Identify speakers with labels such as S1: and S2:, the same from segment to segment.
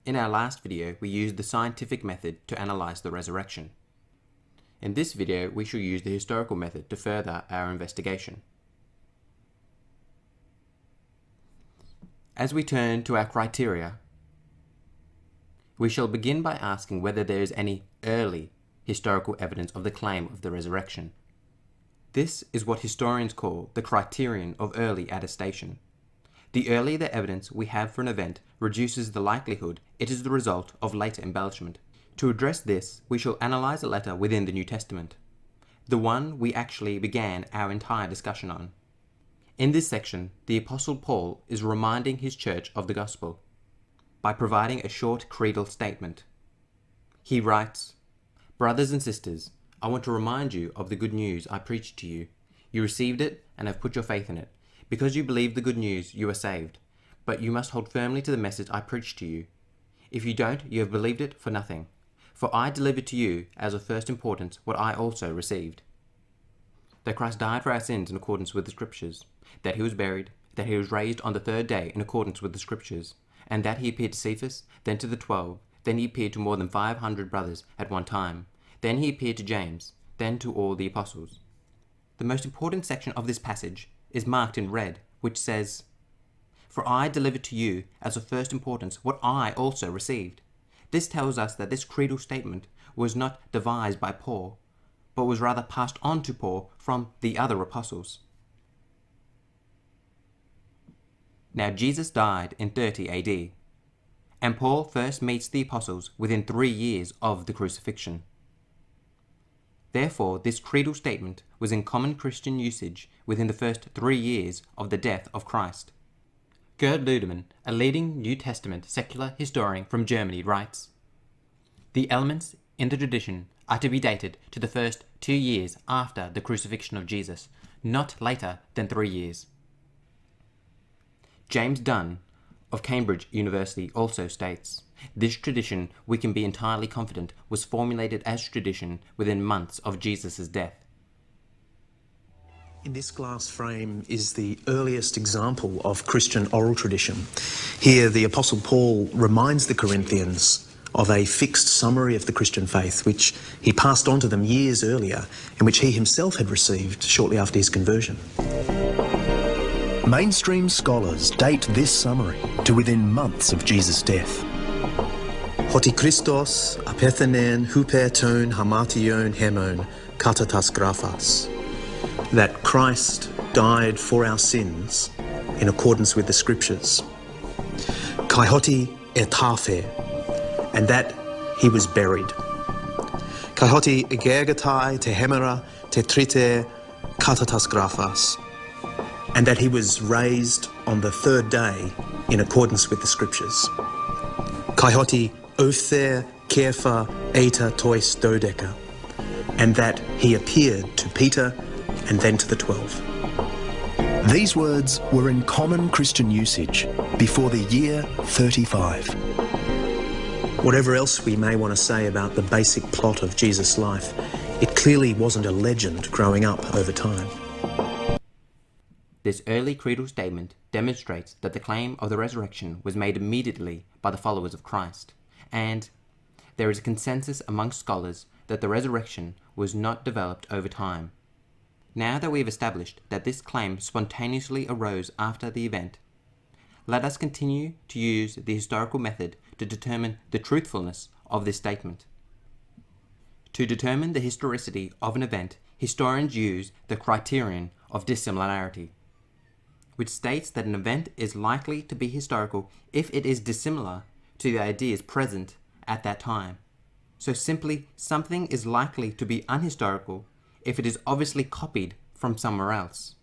S1: In our last video, we used the scientific method to analyze the resurrection. In this video, we shall use the historical method to further our investigation. As we turn to our criteria, we shall begin by asking whether there is any early historical evidence of the claim of the resurrection. This is what historians call the criterion of early attestation. The earlier the evidence we have for an event reduces the likelihood it is the result of later embellishment. To address this, we shall analyze a letter within the New Testament, the one we actually began our entire discussion on. In this section, the Apostle Paul is reminding his church of the gospel by providing a short creedal statement. He writes, "Brothers and sisters, I want to remind you of the good news I preached to you. You received it and have put your faith in it. Because you believe the good news, you are saved. But you must hold firmly to the message I preached to you. If you don't, you have believed it for nothing. For I delivered to you as of first importance what I also received. That Christ died for our sins in accordance with the Scriptures, that he was buried, that he was raised on the third day in accordance with the Scriptures, and that he appeared to Cephas, then to the 12, then he appeared to more than 500 brothers at one time. Then he appeared to James, then to all the apostles." The most important section of this passage is marked in red, which says, "For I delivered to you as of first importance what I also received." This tells us that this creedal statement was not devised by Paul, but was rather passed on to Paul from the other apostles. Now Jesus died in 30 AD, and Paul first meets the apostles within 3 years of the crucifixion. Therefore, this creedal statement was in common Christian usage within the first 3 years of the death of Christ. Gerd Ludemann, a leading New Testament secular historian from Germany, writes, "The elements in the tradition are to be dated to the first 2 years after the crucifixion of Jesus, not later than 3 years. James Dunn of Cambridge University also states, "This tradition, we can be entirely confident, was formulated as tradition within months of Jesus' death."
S2: In this glass frame is the earliest example of Christian oral tradition. Here the Apostle Paul reminds the Corinthians of a fixed summary of the Christian faith which he passed on to them years earlier and which he himself had received shortly after his conversion.
S3: Mainstream scholars date this summary to within months of Jesus' death.
S2: Hoti Christos apethenen huper ton hamartion hemon katatas graphas. That Christ died for our sins in accordance with the Scriptures. Kai hoti etaphe, and that he was buried. Kai hoti egergatai te hemera te trite katatas graphas, and that he was raised on the third day in accordance with the Scriptures. Kai hoti ophthei Kepha eta tois dodeca, and that he appeared to Peter and then to the 12.
S3: These words were in common Christian usage before the year 35.
S2: Whatever else we may want to say about the basic plot of Jesus' life, it clearly wasn't a legend growing up over time.
S1: This early creedal statement demonstrates that the claim of the resurrection was made immediately by the followers of Christ, and there is a consensus among scholars that the resurrection was not developed over time. Now that we have established that this claim spontaneously arose after the event, let us continue to use the historical method to determine the truthfulness of this statement. To determine the historicity of an event, historians use the criterion of dissimilarity, which states that an event is likely to be historical if it is dissimilar to the ideas present at that time. So simply, something is likely to be unhistorical if it is obviously copied from somewhere else.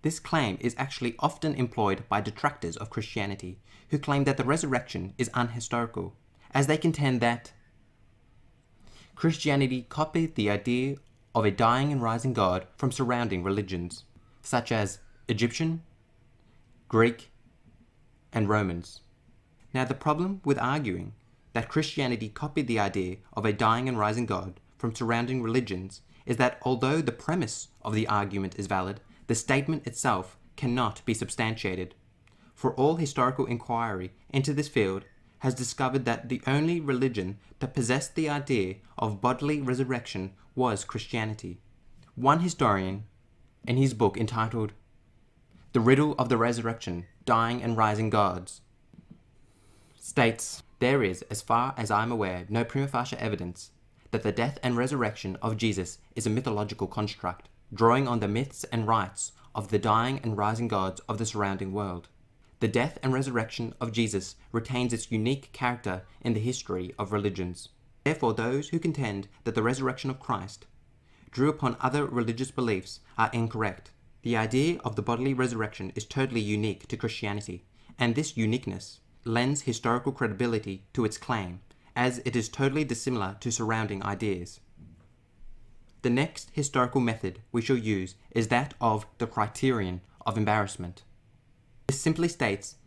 S1: This claim is actually often employed by detractors of Christianity who claim that the resurrection is unhistorical, as they contend that Christianity copied the idea of a dying and rising God from surrounding religions, such as Egyptian, Greek, and Romans. Now, the problem with arguing that Christianity copied the idea of a dying and rising God from surrounding religions is that although the premise of the argument is valid, the statement itself cannot be substantiated. For all historical inquiry into this field has discovered that the only religion that possessed the idea of bodily resurrection was Christianity. One historian, in his book entitled The Riddle of the Resurrection, Dying and Rising Gods, states, "There is, as far as I am aware, no prima facie evidence that the death and resurrection of Jesus is a mythological construct, drawing on the myths and rites of the dying and rising gods of the surrounding world. The death and resurrection of Jesus retains its unique character in the history of religions. Therefore, those who contend that the resurrection of Christ drew upon other religious beliefs are incorrect. The idea of the bodily resurrection is totally unique to Christianity, and this uniqueness lends historical credibility to its claim, as it is totally dissimilar to surrounding ideas." The next historical method we shall use is that of the criterion of embarrassment. This simply states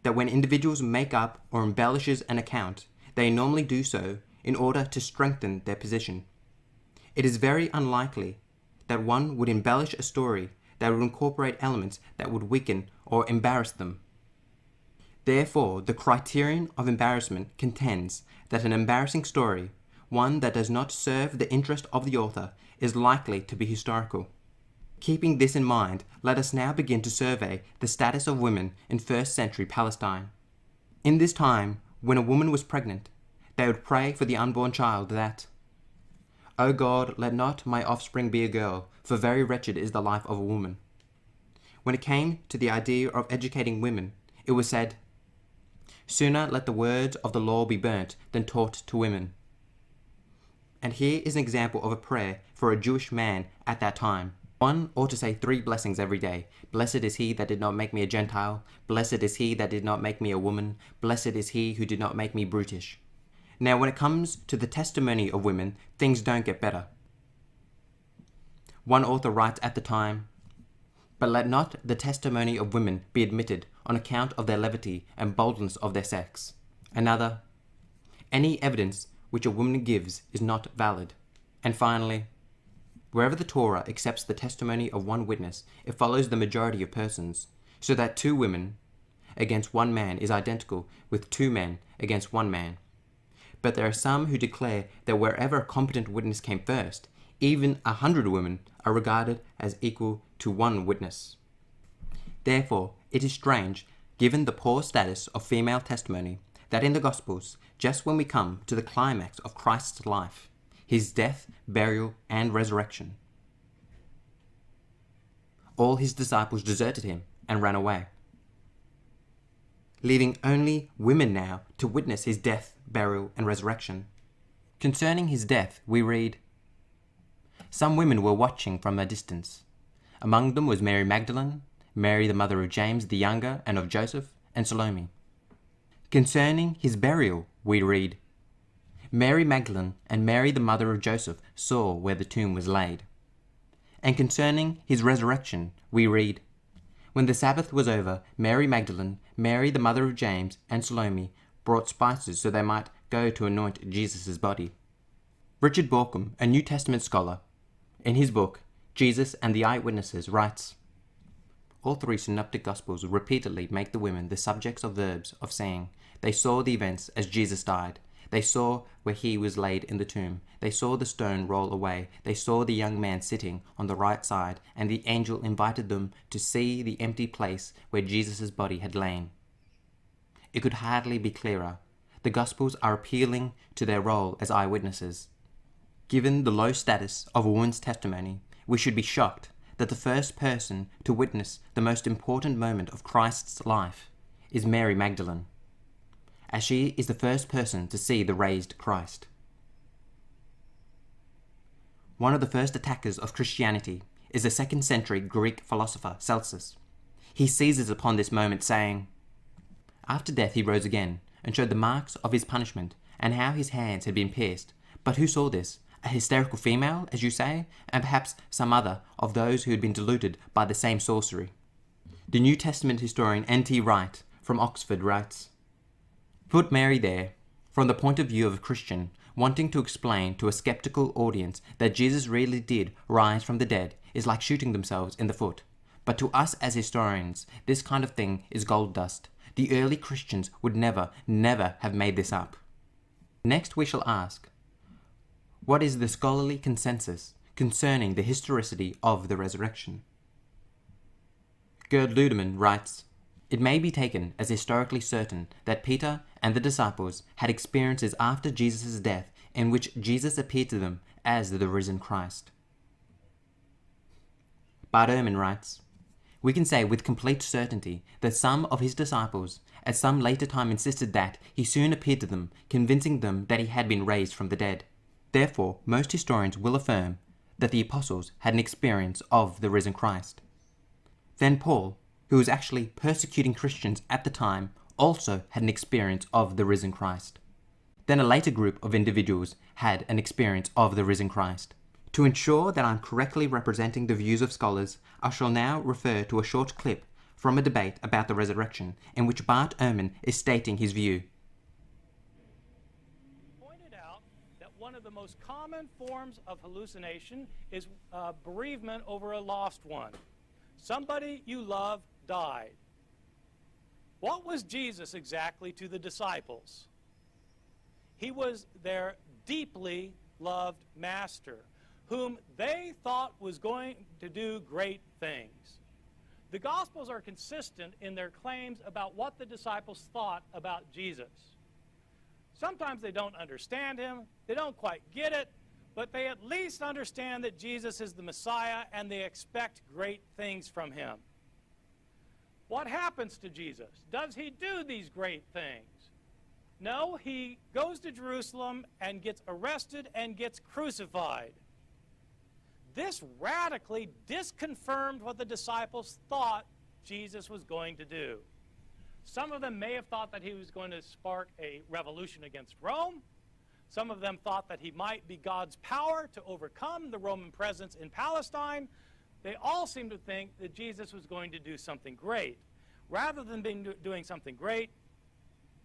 S1: that when individuals make up or embellishes an account, they normally do so in order to strengthen their position. It is very unlikely that one would embellish a story that would incorporate elements that would weaken or embarrass them. Therefore, the criterion of embarrassment contends that an embarrassing story, one that does not serve the interest of the author, is likely to be historical. Keeping this in mind, let us now begin to survey the status of women in first century Palestine. In this time, when a woman was pregnant, they would pray for the unborn child that, "O God, let not my offspring be a girl, for very wretched is the life of a woman." When it came to the idea of educating women, it was said, "Sooner let the words of the law be burnt than taught to women." And here is an example of a prayer for a Jewish man at that time. One ought to say 3 blessings every day. "Blessed is he that did not make me a Gentile. Blessed is he that did not make me a woman. Blessed is he who did not make me brutish." Now, when it comes to the testimony of women, things don't get better. One author writes at the time, "But let not the testimony of women be admitted on account of their levity and boldness of their sex." Another, "Any evidence which a woman gives is not valid." And finally, "Wherever the Torah accepts the testimony of one witness, it follows the majority of persons, so that 2 women against 1 man is identical with 2 men against 1 man. But there are some who declare that wherever a competent witness came first, even 100 women are regarded as equal to 1 witness. Therefore, it is strange, given the poor status of female testimony, that in the Gospels, just when we come to the climax of Christ's life, his death, burial, and resurrection, all his disciples deserted him and ran away, leaving only women now to witness his death, burial, and resurrection. Concerning his death, we read, "Some women were watching from a distance. Among them was Mary Magdalene, Mary the mother of James the younger and of Joseph, and Salome." Concerning his burial, we read, "Mary Magdalene and Mary the mother of Joseph saw where the tomb was laid." And concerning his resurrection, we read, "When the Sabbath was over, Mary Magdalene, Mary the mother of James, and Salome brought spices so they might go to anoint Jesus' body." Richard Bauckham, a New Testament scholar, in his book, Jesus and the Eyewitnesses, writes, "All 3 synoptic Gospels repeatedly make the women the subjects of verbs of saying, they saw the events as Jesus died. They saw where he was laid in the tomb. They saw the stone roll away. They saw the young man sitting on the right side, and the angel invited them to see the empty place where Jesus' body had lain." It could hardly be clearer. The Gospels are appealing to their role as eyewitnesses. Given the low status of a woman's testimony, we should be shocked that the first person to witness the most important moment of Christ's life is Mary Magdalene, as she is the first person to see the raised Christ. One of the first attackers of Christianity is the 2nd century Greek philosopher Celsus. He seizes upon this moment, saying, "After death he rose again, and showed the marks of his punishment, and how his hands had been pierced. But who saw this? A hysterical female, as you say, and perhaps some other of those who had been deluded by the same sorcery." The New Testament historian N.T. Wright from Oxford writes, "Put Mary there, from the point of view of a Christian wanting to explain to a skeptical audience that Jesus really did rise from the dead, is like shooting themselves in the foot. But to us as historians, this kind of thing is gold dust. The early Christians would never have made this up. Next we shall ask, what is the scholarly consensus concerning the historicity of the resurrection? Gerd Ludemann writes, "It may be taken as historically certain that Peter and the disciples had experiences after Jesus' death in which Jesus appeared to them as the risen Christ." Bart Ehrman writes, "We can say with complete certainty that some of his disciples at some later time insisted that he soon appeared to them, convincing them that he had been raised from the dead. Therefore, most historians will affirm that the apostles had an experience of the risen Christ. Then Paul, who was actually persecuting Christians at the time, also had an experience of the risen Christ. Then a later group of individuals had an experience of the risen Christ. To ensure that I'm correctly representing the views of scholars, I shall now refer to a short clip from a debate about the resurrection in which Bart Ehrman is stating his view.
S4: Pointed out that one of the most common forms of hallucination is bereavement over a lost one. Somebody you love died. What was Jesus exactly to the disciples? He was their deeply loved master, whom they thought was going to do great things. The Gospels are consistent in their claims about what the disciples thought about Jesus. Sometimes they don't understand him, they don't quite get it, but they at least understand that Jesus is the Messiah and they expect great things from him. What happens to Jesus? Does he do these great things? No, he goes to Jerusalem and gets arrested and gets crucified. This radically disconfirmed what the disciples thought Jesus was going to do. Some of them may have thought that he was going to spark a revolution against Rome. Some of them thought that he might be God's power to overcome the Roman presence in Palestine. They all seemed to think that Jesus was going to do something great. Rather than doing something great,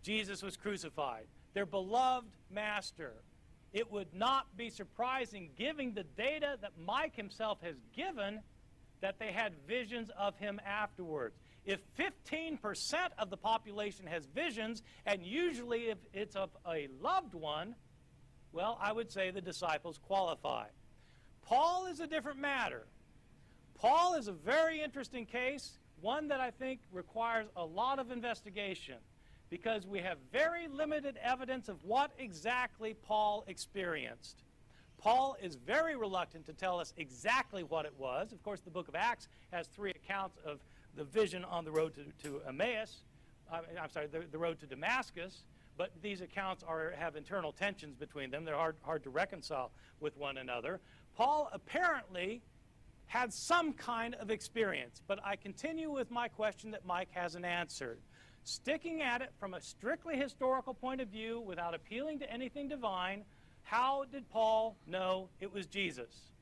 S4: Jesus was crucified, their beloved master. It would not be surprising, given the data that Mike himself has given, that they had visions of him afterwards. If 15% of the population has visions, and usually if it's of a loved one, well, I would say the disciples qualify. Paul is a different matter. Paul is a very interesting case, one that I think requires a lot of investigation, because we have very limited evidence of what exactly Paul experienced. Paul is very reluctant to tell us exactly what it was. Of course, the book of Acts has 3 accounts of the vision on the road to Emmaus. The road to Damascus. But these accounts have internal tensions between them. They're hard to reconcile with one another. Paul apparently had some kind of experience, but I continue with my question that Mike hasn't answered. Sticking at it from a strictly historical point of view without appealing to anything divine, how did Paul know it was Jesus?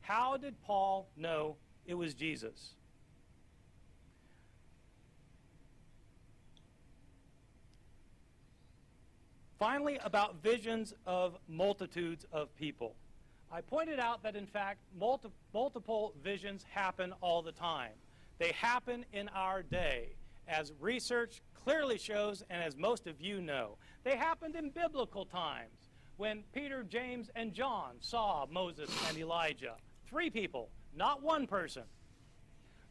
S4: How did Paul know it was Jesus? Finally, about visions of multitudes of people. I pointed out that, in fact, multiple visions happen all the time. They happen in our day, as research clearly shows and as most of you know. They happened in biblical times when Peter, James, and John saw Moses and Elijah. 3 people, not 1 person.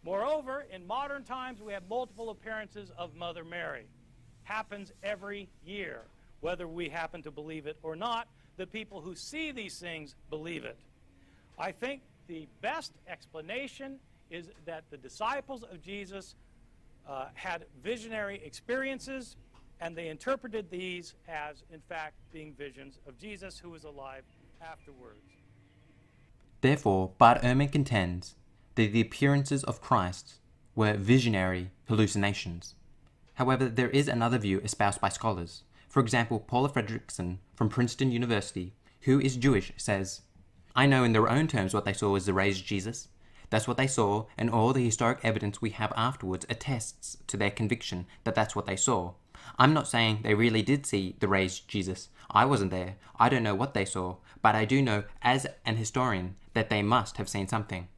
S4: Moreover, in modern times, we have multiple appearances of Mother Mary. Happens every year. Whether we happen to believe it or not, the people who see these things believe it. I think the best explanation is that the disciples of Jesus had visionary experiences, and they interpreted these as, in fact, being visions of Jesus who was alive afterwards.
S1: Therefore, Bart Ehrman contends that the appearances of Christ were visionary hallucinations. However, there is another view espoused by scholars. For example, Paula Fredrickson from Princeton University, who is Jewish, says, "I know in their own terms what they saw was the raised Jesus. That's what they saw, and all the historic evidence we have afterwards attests to their conviction that that's what they saw. I'm not saying they really did see the raised Jesus. I wasn't there. I don't know what they saw, but I do know as an historian that they must have seen something."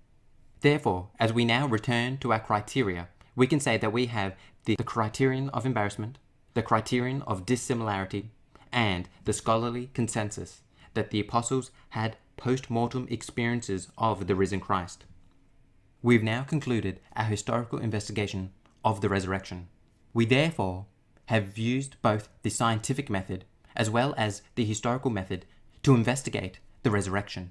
S1: Therefore, as we now return to our criteria, we can say that we have the criterion of embarrassment, the criterion of dissimilarity, and the scholarly consensus that the apostles had post-mortem experiences of the risen Christ. We've now concluded our historical investigation of the resurrection. We therefore have used both the scientific method as well as the historical method to investigate the resurrection.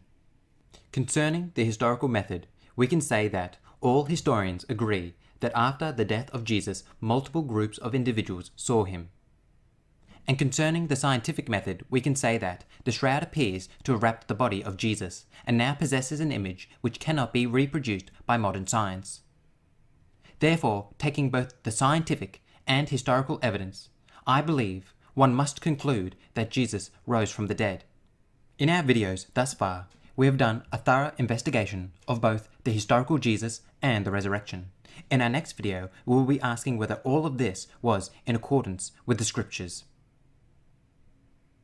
S1: Concerning the historical method, we can say that all historians agree that after the death of Jesus, multiple groups of individuals saw him. And concerning the scientific method, we can say that the shroud appears to have wrapped the body of Jesus and now possesses an image which cannot be reproduced by modern science. Therefore, taking both the scientific and historical evidence, I believe one must conclude that Jesus rose from the dead. In our videos thus far, we have done a thorough investigation of both the historical Jesus and the resurrection. In our next video, we will be asking whether all of this was in accordance with the scriptures.